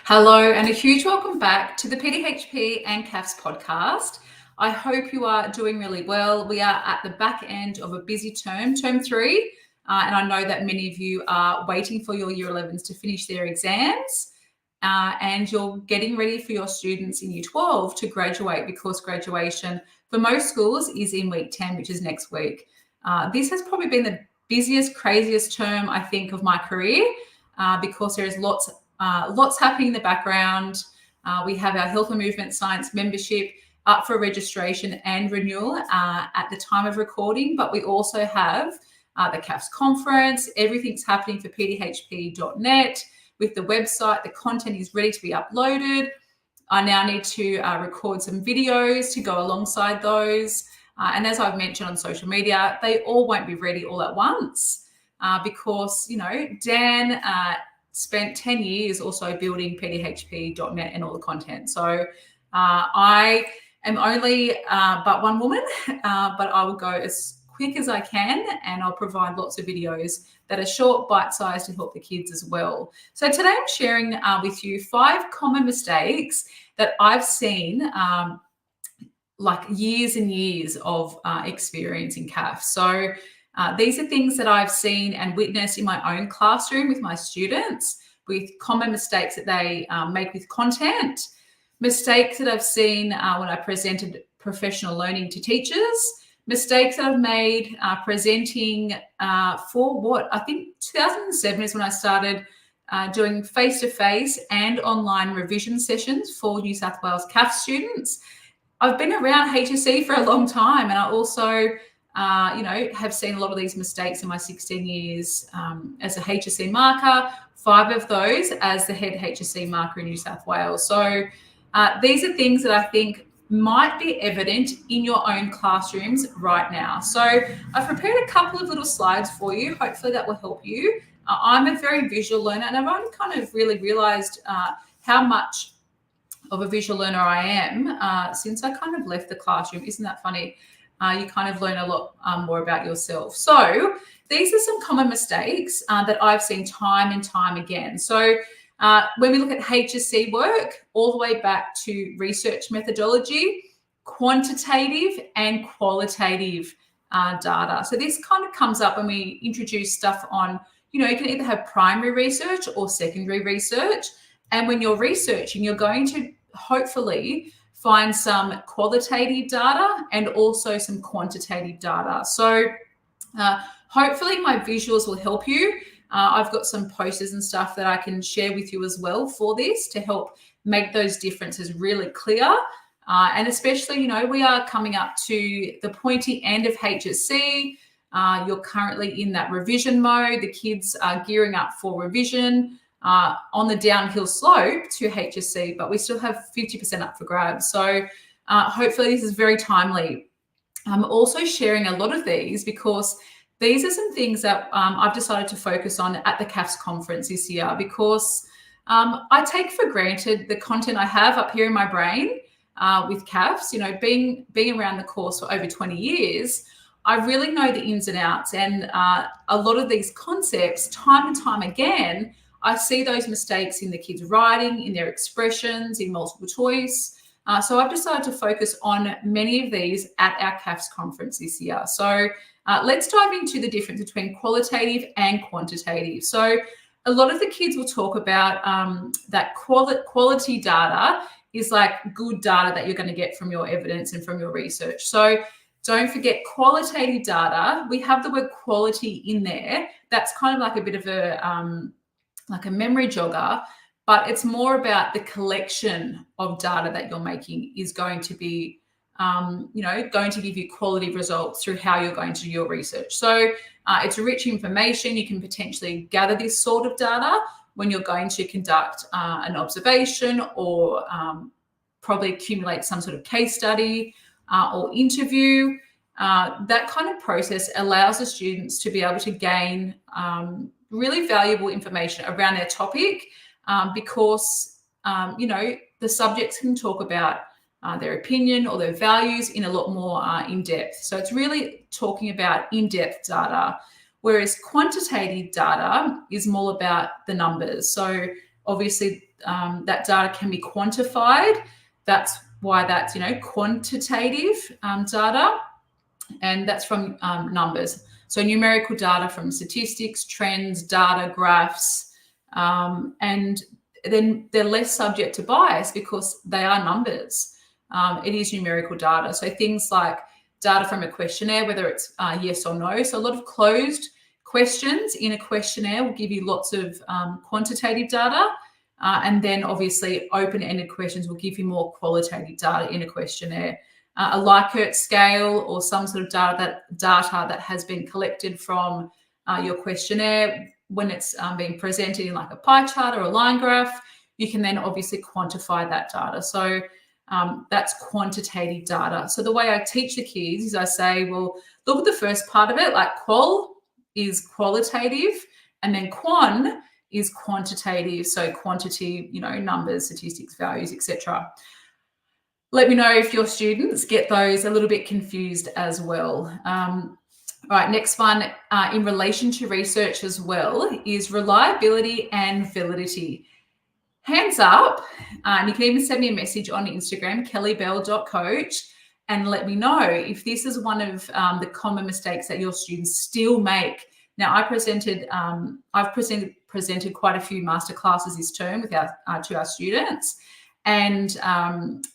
Hello, and a huge welcome back to the PDHP and CAFS podcast. I hope you are doing really well. We are at the back end of a busy term 3, and I know that many of you are waiting for your Year 11s to finish their exams, and you're getting ready for your students in Year 12 to graduate, because graduation for most schools is in week 10, which is next week. This has probably been the busiest, craziest term, I think, of my career, because there is lots happening in the background. We have our Health and Movement Science membership up for registration and renewal at the time of recording, but we also have the CAFS conference. Everything's happening for pdhp.net with the website. The content is ready to be uploaded. I now need to record some videos to go alongside those. And as I've mentioned on social media, they all won't be ready all at once because, Dan spent 10 years also building pdhp.net and all the content. So I am only but one woman, but I will go as quick as I can, and I'll provide lots of videos that are short, bite-sized to help the kids as well. So today I'm sharing with you 5 common mistakes that I've seen like years and years of experience in CAFS. So these are things that I've seen and witnessed in my own classroom with my students, with common mistakes that they make with content, mistakes that I've seen when I presented professional learning to teachers, mistakes that I've made presenting for what I think 2007 is when I started doing face-to-face and online revision sessions for New South Wales CAFS students. I've been around HSC for a long time, and I also have seen a lot of these mistakes in my 16 years as a HSC marker, 5 of those as the head HSC marker in New South Wales. So these are things that I think might be evident in your own classrooms right now. So I've prepared a couple of little slides for you. Hopefully that will help you. I'm a very visual learner, and I've only kind of really realised how much of a visual learner I am since I kind of left the classroom. Isn't that funny? You kind of learn a lot more about yourself. So these are some common mistakes that I've seen time and time again. So when we look at HSC work, all the way back to research methodology, quantitative and qualitative data. So this kind of comes up when we introduce stuff on, you can either have primary research or secondary research. And when you're researching, you're going to hopefully find some qualitative data and also some quantitative data. So hopefully my visuals will help you. I've got some posters and stuff that I can share with you as well for this to help make those differences really clear. And especially, we are coming up to the pointy end of HSC. You're currently in that revision mode. The kids are gearing up for revision on the downhill slope to HSC, but we still have 50% up for grabs. So hopefully this is very timely. I'm also sharing a lot of these because these are some things that I've decided to focus on at the CAFS conference this year, because I take for granted the content I have up here in my brain with CAFS. Being around the course for over 20 years, I really know the ins and outs, and a lot of these concepts, time and time again, I see those mistakes in the kids' writing, in their expressions, in multiple choice. So I've decided to focus on many of these at our CAFS conference this year. So let's dive into the difference between qualitative and quantitative. So a lot of the kids will talk about that quality data is like good data that you're going to get from your evidence and from your research. So don't forget qualitative data. We have the word quality in there. That's kind of like a bit of a memory jogger, but it's more about the collection of data that you're making is going to be, going to give you quality results through how you're going to do your research. So it's rich information. You can potentially gather this sort of data when you're going to conduct an observation or probably accumulate some sort of case study or interview. That kind of process allows the students to be able to gain really valuable information around their topic because, the subjects can talk about their opinion or their values in a lot more in depth. So it's really talking about in-depth data, whereas quantitative data is more about the numbers. So Obviously, that data can be quantified. That's why that's, quantitative data, and that's from numbers. So numerical data from statistics, trends, data, graphs, and then they're less subject to bias because they are numbers. It is numerical data. So things like data from a questionnaire, whether it's yes or no. So a lot of closed questions in a questionnaire will give you lots of quantitative data. And then obviously open-ended questions will give you more qualitative data in a questionnaire. A Likert scale or some sort of data that has been collected from your questionnaire, when it's being presented in like a pie chart or a line graph, you can then obviously quantify that data. So that's quantitative data. So the way I teach the kids is I say, well, look at the first part of it, like qual is qualitative, and then quan is quantitative. So quantity, numbers, statistics, values, etc. Let me know if your students get those a little bit confused as well. All right, next one in relation to research as well is reliability and validity. Hands up, and you can even send me a message on Instagram, kellybell.coach, and let me know if this is one of the common mistakes that your students still make. Now, I've presented quite a few masterclasses this term with to our students, and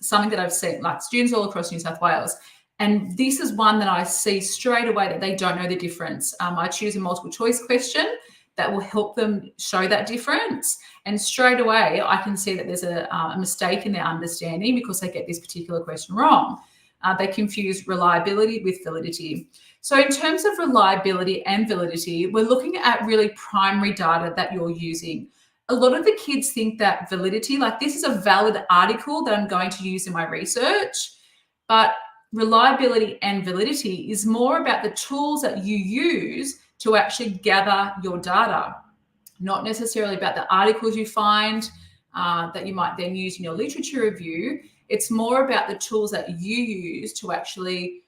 something that I've seen, like students all across New South Wales. And this is one that I see straight away that they don't know the difference. I choose a multiple choice question that will help them show that difference. And straight away, I can see that there's a mistake in their understanding because they get this particular question wrong. They confuse reliability with validity. So in terms of reliability and validity, we're looking at really primary data that you're using. A lot of the kids think that validity, like this is a valid article that I'm going to use in my research, but reliability and validity is more about the tools that you use to actually gather your data, not necessarily about the articles you find that you might then use in your literature review. It's more about the tools that you use to actually,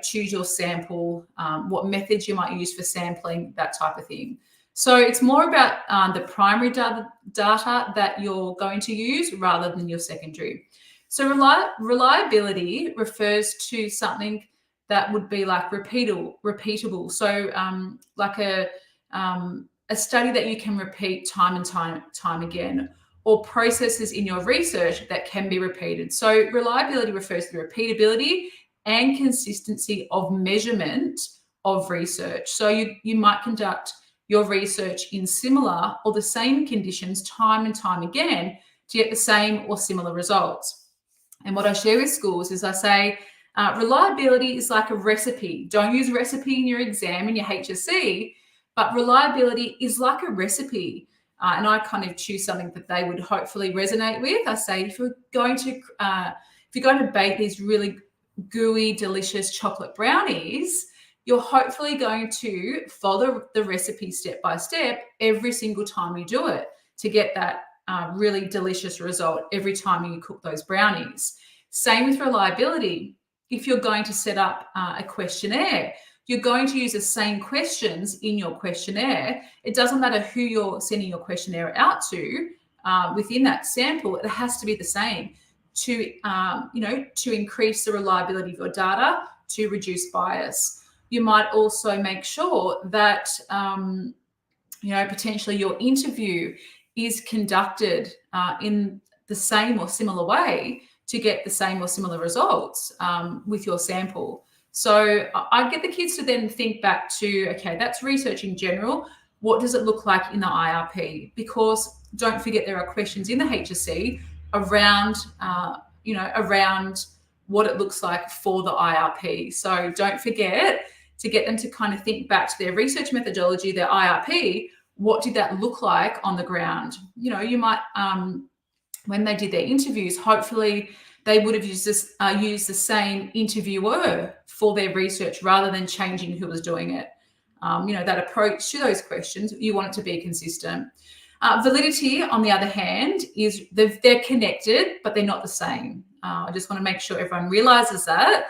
choose your sample, what methods you might use for sampling, that type of thing. So it's more about the primary data that you're going to use rather than your secondary. So reliability refers to something that would be like repeatable. So like a study that you can repeat time and time again, or processes in your research that can be repeated. So reliability refers to the repeatability and consistency of measurement of research. So you might conduct your research in similar or the same conditions time and time again to get the same or similar results. And what I share with schools is I say, reliability is like a recipe. Don't use recipe in your exam in your HSC, but reliability is like a recipe. And I kind of choose something that they would hopefully resonate with. I say, if you're going to bake these really gooey, delicious chocolate brownies, you're hopefully going to follow the recipe step by step every single time you do it to get that really delicious result every time you cook those brownies. Same with reliability. If you're going to set up a questionnaire, you're going to use the same questions in your questionnaire. It doesn't matter who you're sending your questionnaire out to within that sample. It has to be the same to increase the reliability of your data, to reduce bias. You might also make sure that potentially your interview is conducted in the same or similar way to get the same or similar results with your sample. So I get the kids to then think back to, okay, that's research in general. What does it look like in the IRP? Because don't forget, there are questions in the HSC around, around what it looks like for the IRP. So don't forget to get them to kind of think back to their research methodology, their IRP. What did that look like on the ground? You might, when they did their interviews, hopefully they would have used the same interviewer for their research rather than changing who was doing it. That approach to those questions, you want it to be consistent. Validity, on the other hand, is they're connected, but they're not the same. I just want to make sure everyone realizes that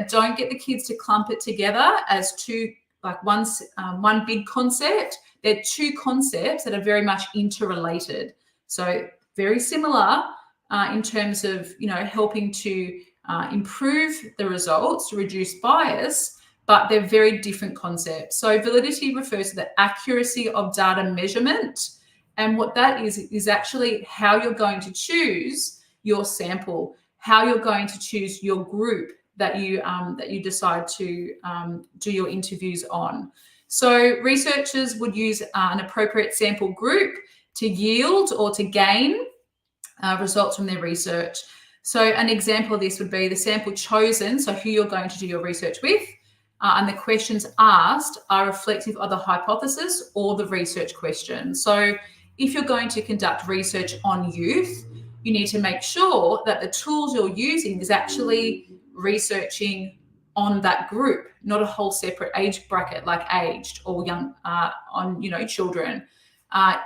don't get the kids to clump it together as two, like one big concept. They're two concepts that are very much interrelated. So very similar in terms of, helping to improve the results, to reduce bias, but they're very different concepts. So validity refers to the accuracy of data measurement. And what that is actually how you're going to choose your sample, how you're going to choose your group that you decide to do your interviews on. So researchers would use an appropriate sample group to yield or to gain results from their research. So an example of this would be the sample chosen, so who you're going to do your research with, and the questions asked are reflective of the hypothesis or the research question. So if you're going to conduct research on youth, you need to make sure that the tools you're using is actually researching on that group, not a whole separate age bracket like aged or young on children.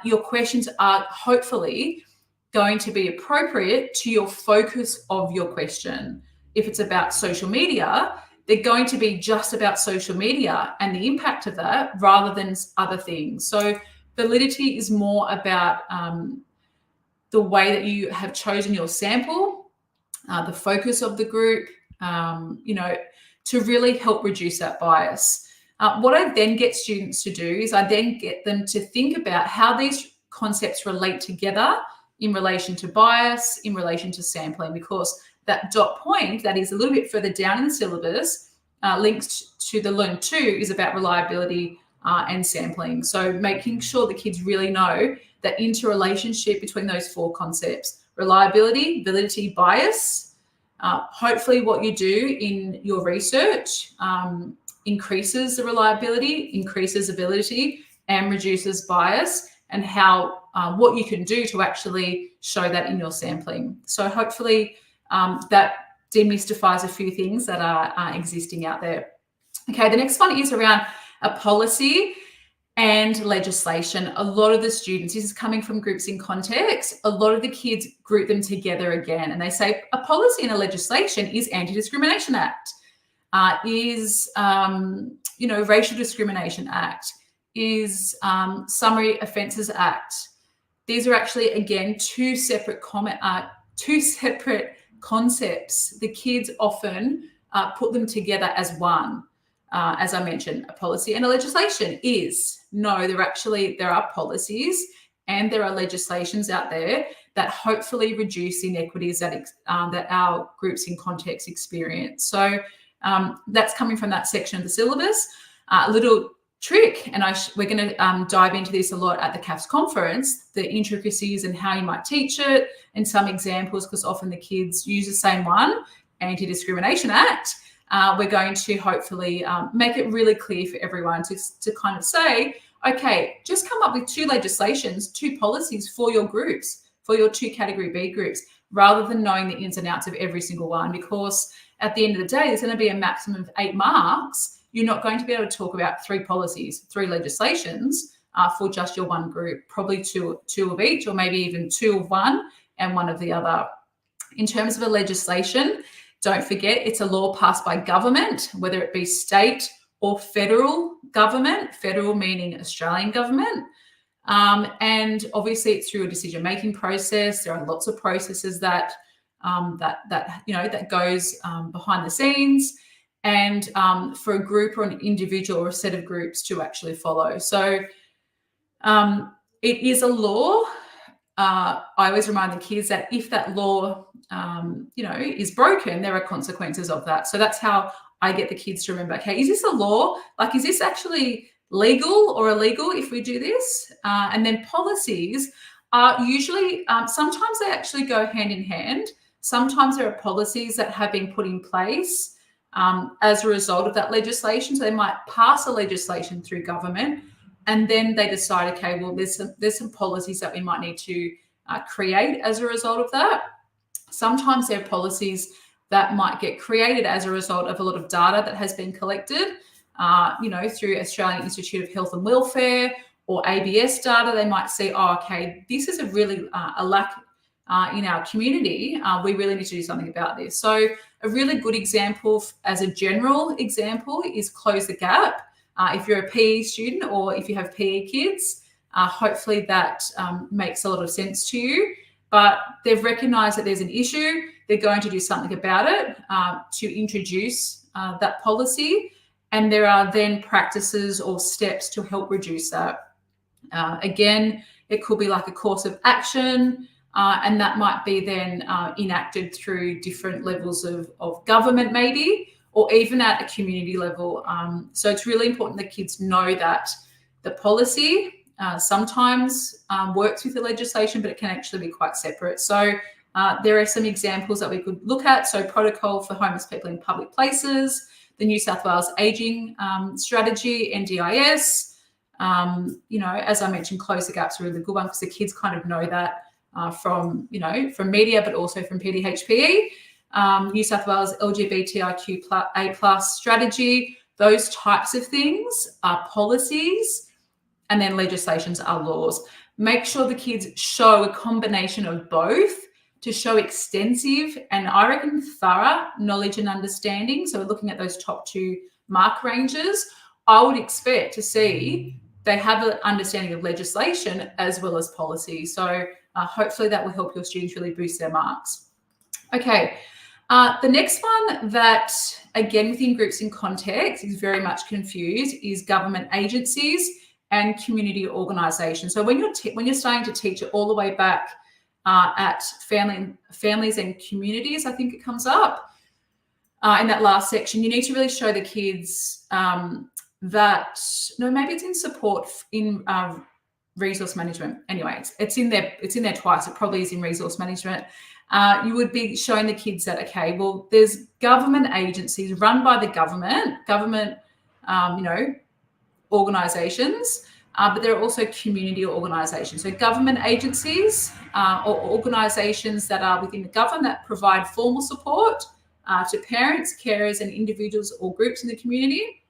Your questions are hopefully going to be appropriate to your focus of your question. If it's about social media, they're going to be just about social media and the impact of that rather than other things. So validity is more about the way that you have chosen your sample, the focus of the group, to really help reduce that bias. What I then get students to do is I then get them to think about how these concepts relate together in relation to bias, in relation to sampling, because that dot point that is a little bit further down in the syllabus linked to the Learn 2 is about reliability and sampling. So making sure the kids really know that interrelationship between those four concepts: reliability, validity, bias. Hopefully what you do in your research increases the reliability, increases the validity, and reduces bias, and how what you can do to actually show that in your sampling. So hopefully that demystifies a few things that are existing out there. Okay, the next one is around a policy and legislation. A lot of the students, this is coming from groups in context, a lot of the kids group them together again, and they say a policy and a legislation is Anti-Discrimination Act, is Racial Discrimination Act, is Summary Offences Act. These are actually, again, two separate concepts. The kids often put them together as one. As I mentioned, a policy and a legislation there are policies and there are legislations out there that hopefully reduce inequities that our groups in context experience. So that's coming from that section of the syllabus. A little trick, and we're going to dive into this a lot at the CAFS conference, the intricacies and how you might teach it, and some examples, because often the kids use the same one, Anti-Discrimination Act. We're going to hopefully make it really clear for everyone to kind of say, okay, just come up with two legislations, two policies for your groups, for your two category B groups, rather than knowing the ins and outs of every single one, because at the end of the day, there's going to be a maximum of 8 marks. You're not going to be able to talk about 3 policies, 3 legislations for just your one group, probably two of each, or maybe even 2 of one and 1 of the other. In terms of a legislation, don't forget it's a law passed by government, whether it be state or federal government, federal meaning Australian government. And obviously it's through a decision-making process. There are lots of processes that goes behind the scenes, and for a group or an individual or a set of groups to actually follow. So it is a law. I always remind the kids that if that law, is broken, there are consequences of that. So that's how I get the kids to remember, okay, is this a law? Like, is this actually legal or illegal if we do this? And then policies are usually, sometimes they actually go hand in hand. Sometimes there are policies that have been put in place as a result of that legislation. So they might pass a legislation through government, and then they decide, okay, well, there's some policies that we might need to create as a result of that. Sometimes there are policies that might get created as a result of a lot of data that has been collected, through Australian Institute of Health and Welfare or ABS data. They might see, okay, this is a really a lack in our community. We really need to do something about this. So a really good example, as a general example, is Close the Gap. If you're a PE student or if you have PE kids, Hopefully that makes a lot of sense to you. But they've recognised that there's an issue. They're going to do something about it to introduce that policy. And there are then practices or steps to help reduce that. Again, it could be like a course of action, and that might be then enacted through different levels of government maybe, or even at a community level. So it's really important that kids know that the policy sometimes works with the legislation, but it can actually be quite separate. So there are some examples that we could look at. So protocol for homeless people in public places, the New South Wales Ageing Strategy, NDIS. As I mentioned, Close the Gap's a really good one because the kids kind of know that from media, but also from PDHPE. New South Wales LGBTIQA+ strategy, those types of things are policies, and then legislations are laws. Make sure the kids show a combination of both to show extensive and I reckon thorough knowledge and understanding. So we're looking at those top two mark ranges. I would expect to see they have an understanding of legislation as well as policy. So hopefully that will help your students really boost their marks. Okay, the next one that, again, within groups in context is very much confused is government agencies and community organisations. So when you're starting to teach it all the way back at families and communities, I think it comes up in that last section, you need to really show the kids that, no, maybe it's in support in resource management. Anyway, it's in there twice. It probably is in resource management. You would be showing the kids that, okay, well, there's government agencies run by the government, organisations, but there are also community organisations. So government agencies or organisations that are within the government that provide formal support to parents, carers and individuals or groups in the community.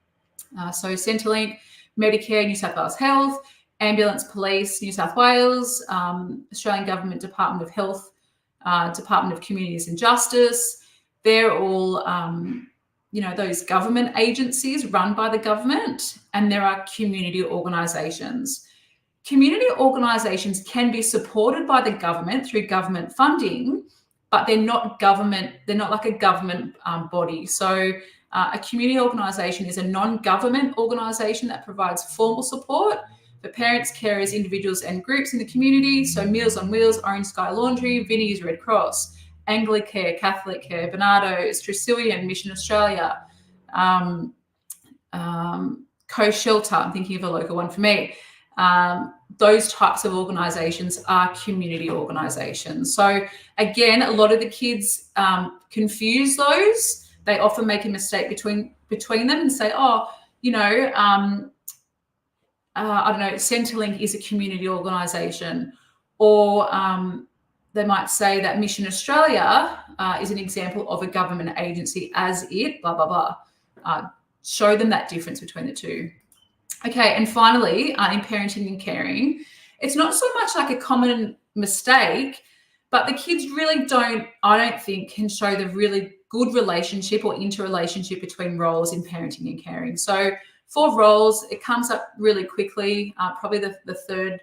So Centrelink, Medicare, New South Wales Health, Ambulance Police, New South Wales, Australian Government Department of Health, Department of Communities and Justice. They're all those government agencies run by the government, and there are community organisations. Community organisations can be supported by the government through government funding, but they're not government. They're not like a government body. So a community organisation is a non-government organisation that provides formal support for parents, carers, individuals and groups in the community. So Meals on Wheels, Orange Sky Laundry, Vinnie's Red Cross, Anglicare, Catholic Care, Bernardo's, Tresillian, Mission Australia, Coast Shelter, I'm thinking of a local one for me. Those types of organisations are community organisations. So again, a lot of the kids confuse those. They often make a mistake between them and say, Centrelink is a community organisation, or they might say that Mission Australia is an example of a government agency as it, blah, blah, blah. Show them that difference between the two. Okay, and finally, in parenting and caring, it's not so much like a common mistake, but the kids really I don't think, can show the really good relationship or interrelationship between roles in parenting and caring. So for roles, it comes up really quickly, probably the third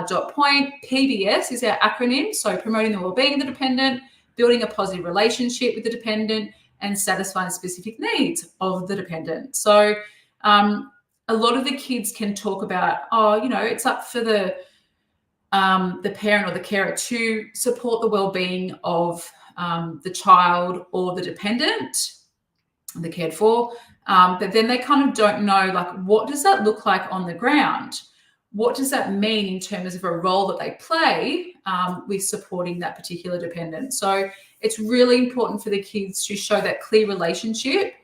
dot point. PBS is our acronym, so promoting the wellbeing of the dependent, building a positive relationship with the dependent, and satisfying specific needs of the dependent. So a lot of the kids can talk about, it's up for the parent or the carer to support the wellbeing of the child or the dependent, the cared for, but then they kind of don't know, like, what does that look like on the ground? What does that mean in terms of a role that they play with supporting that particular dependent? So it's really important for the kids to show that clear relationship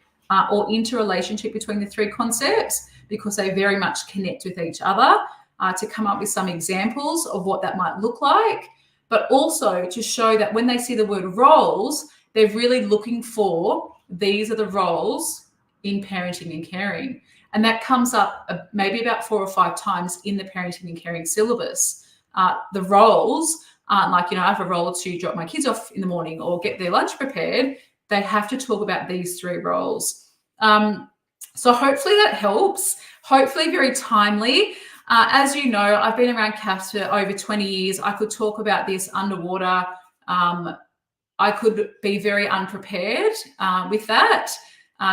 or interrelationship between the three concepts, because they very much connect with each other, to come up with some examples of what that might look like, but also to show that when they see the word roles, they're really looking for, these are the roles in parenting and caring. And that comes up maybe about 4 or 5 times in the parenting and caring syllabus. The roles aren't like, I have a role to drop my kids off in the morning or get their lunch prepared. They have to talk about these 3 roles. So hopefully that helps. Hopefully very timely. As you know, I've been around CAFS for over 20 years. I could talk about this underwater. I could be very unprepared with that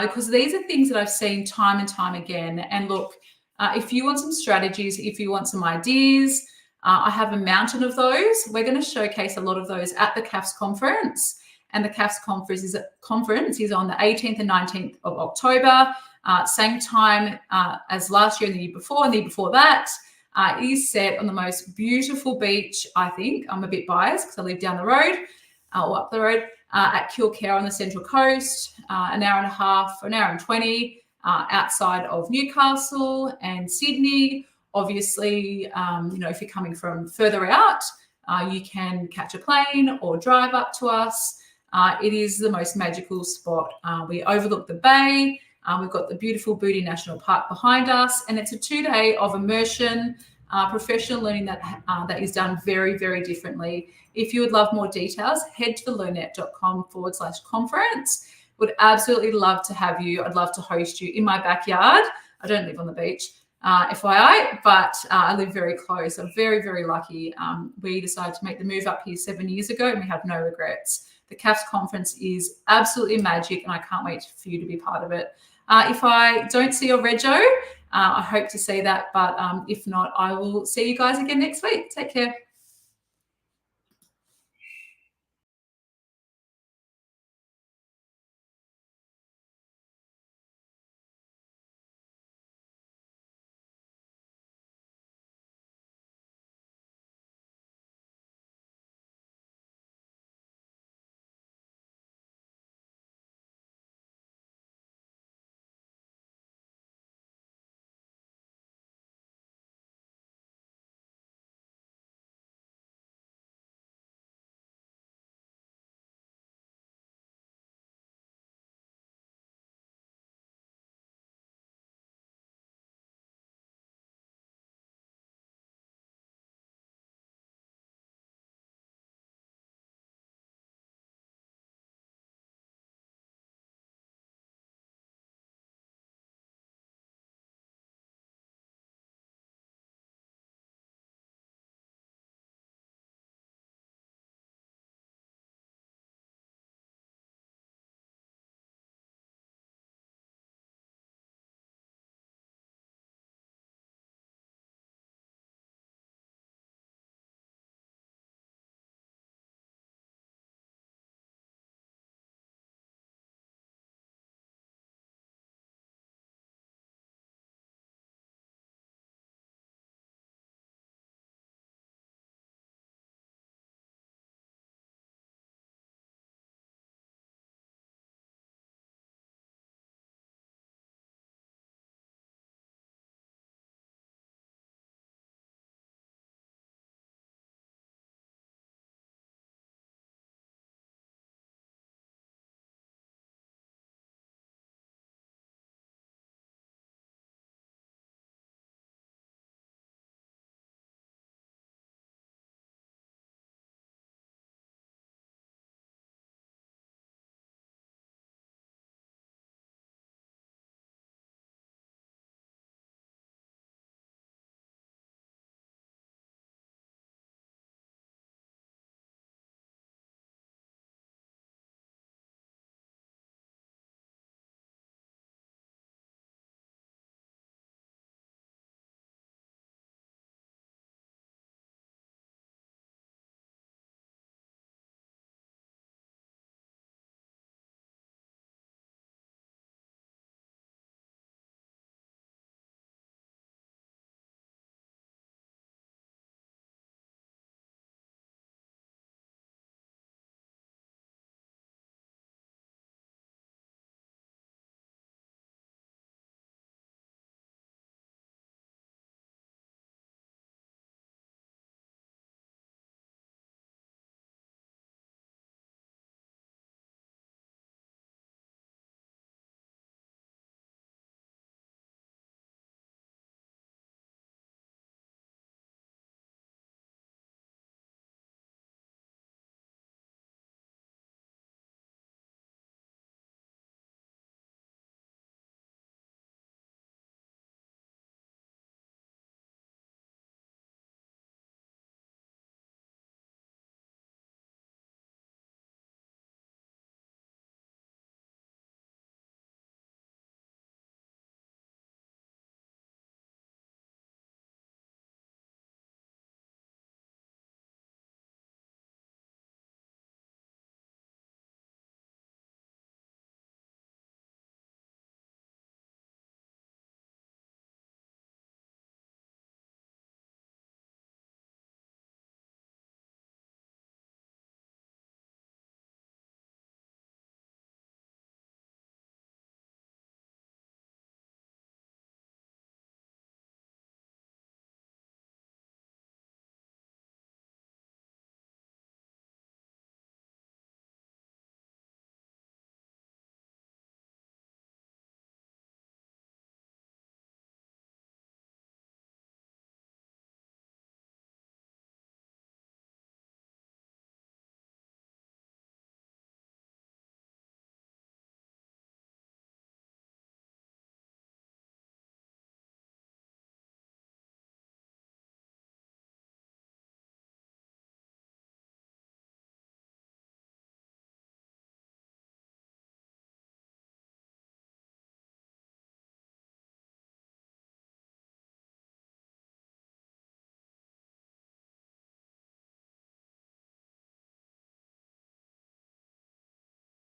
because these are things that I've seen time and time again. And look, if you want some strategies, if you want some ideas, I have a mountain of those. We're going to showcase a lot of those at the CAFS conference. And the CAFS conference is on the 18th and 19th of October, same time as last year and the year before and the year before that. It is set on the most beautiful beach, I think. I'm a bit biased because I live down the road or up the road at Kilcare on the Central Coast, an hour and a half, an hour and 20 outside of Newcastle and Sydney. Obviously, if you're coming from further out, you can catch a plane or drive up to us. It is the most magical spot. We overlook the bay. We've got the beautiful Booty National Park behind us, and it's a 2-day of immersion, professional learning that is done very, very differently. If you would love more details, head to thelearnnet.com/conference. Would absolutely love to have you. I'd love to host you in my backyard. I don't live on the beach, FYI, but I live very close. I'm very, very lucky. We decided to make the move up here 7 years ago, and we have no regrets. The CAFS conference is absolutely magic, and I can't wait for you to be part of it. If I don't see your rego, I hope to see that. But if not, I will see you guys again next week. Take care.